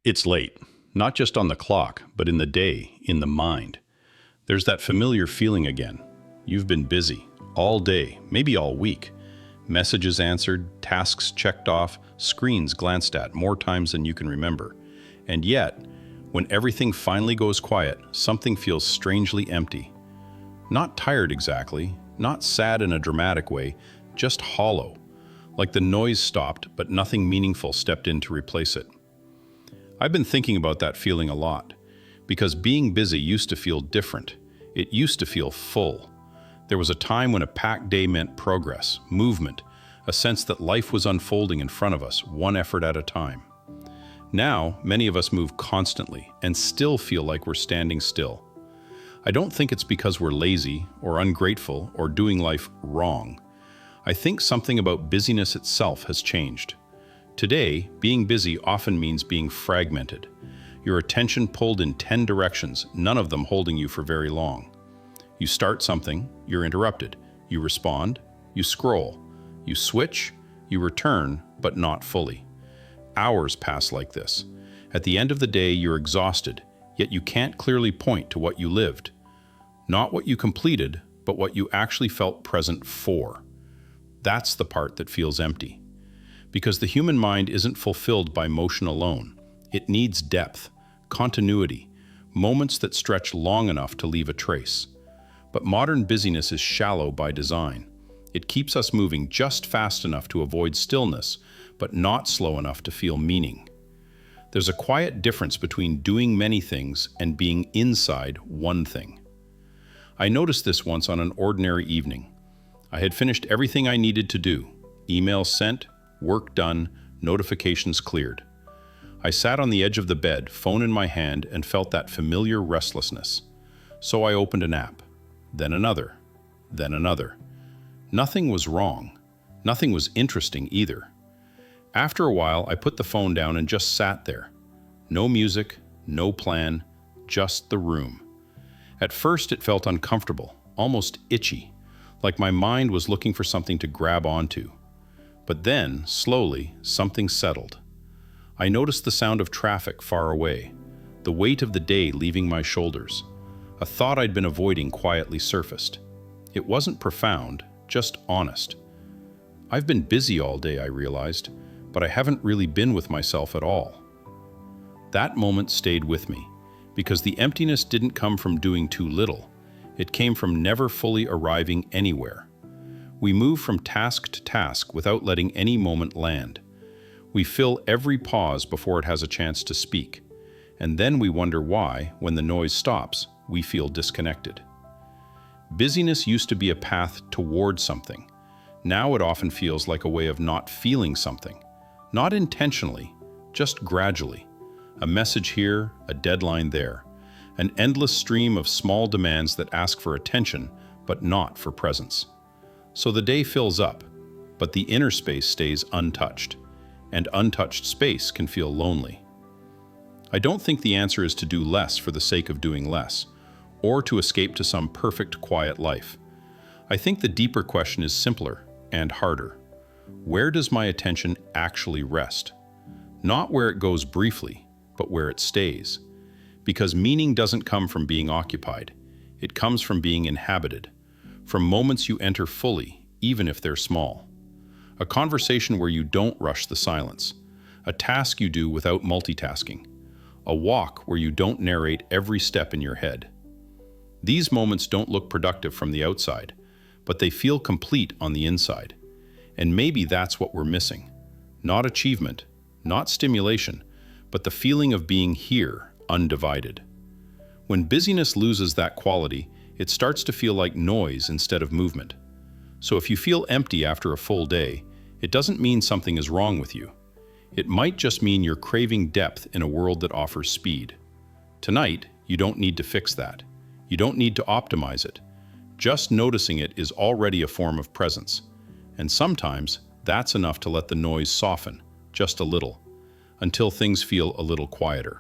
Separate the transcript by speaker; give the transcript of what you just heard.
Speaker 1: It's late, not just on the clock, but in the day, in the mind. There's that familiar feeling again. You've been busy, all day, maybe all week. Messages answered, tasks checked off, screens glanced at more times than you can remember. And yet, when everything finally goes quiet, something feels strangely empty. Not tired exactly, not sad in a dramatic way, just hollow. Like the noise stopped, but nothing meaningful stepped in to replace it. I've been thinking about that feeling a lot, because being busy used to feel different. It used to feel full. There was a time when a packed day meant progress, movement, a sense that life was unfolding in front of us, one effort at a time. Now, many of us move constantly and still feel like we're standing still. I don't think it's because we're lazy or ungrateful or doing life wrong. I think something about busyness itself has changed. Today, being busy often means being fragmented. Your attention pulled in 10 directions, none of them holding you for very long. You start something, you're interrupted. You respond, you scroll. You switch, you return, but not fully. Hours pass like this. At the end of the day, you're exhausted, yet you can't clearly point to what you lived. Not what you completed, but what you actually felt present for. That's the part that feels empty. Because the human mind isn't fulfilled by motion alone. It needs depth, continuity, moments that stretch long enough to leave a trace. But modern busyness is shallow by design. It keeps us moving just fast enough to avoid stillness, but not slow enough to feel meaning. There's a quiet difference between doing many things and being inside one thing. I noticed this once on an ordinary evening. I had finished everything I needed to do. Emails sent, work done, notifications cleared. I sat on the edge of the bed, phone in my hand, and felt that familiar restlessness. So I opened an app, then another, then another. Nothing was wrong. Nothing was interesting either. After a while, I put the phone down and just sat there. No music, no plan, just the room. At first, it felt uncomfortable, almost itchy, like my mind was looking for something to grab onto. But then, slowly, something settled. I noticed the sound of traffic far away, the weight of the day leaving my shoulders. A thought I'd been avoiding quietly surfaced. It wasn't profound, just honest. I've been busy all day, I realized, but I haven't really been with myself at all. That moment stayed with me, because the emptiness didn't come from doing too little. It came from never fully arriving anywhere. We move from task to task without letting any moment land. We fill every pause before it has a chance to speak. And then we wonder why, when the noise stops, we feel disconnected. Busyness used to be a path toward something. Now it often feels like a way of not feeling something. Not intentionally, just gradually. A message here, a deadline there. An endless stream of small demands that ask for attention, but not for presence. So the day fills up, but the inner space stays untouched, and untouched space can feel lonely. I don't think the answer is to do less for the sake of doing less, or to escape to some perfect, quiet life. I think the deeper question is simpler and harder. Where does my attention actually rest? Not where it goes briefly, but where it stays. Because meaning doesn't come from being occupied. It comes from being inhabited. From moments you enter fully, even if they're small. A conversation where you don't rush the silence. A task you do without multitasking. A walk where you don't narrate every step in your head. These moments don't look productive from the outside, but they feel complete on the inside. And maybe that's what we're missing. Not achievement, not stimulation, but the feeling of being here, undivided. When busyness loses that quality, it starts to feel like noise instead of movement. So if you feel empty after a full day, it doesn't mean something is wrong with you. It might just mean you're craving depth in a world that offers speed. Tonight, you don't need to fix that. You don't need to optimize it. Just noticing it is already a form of presence. And sometimes, that's enough to let the noise soften, just a little, until things feel a little quieter.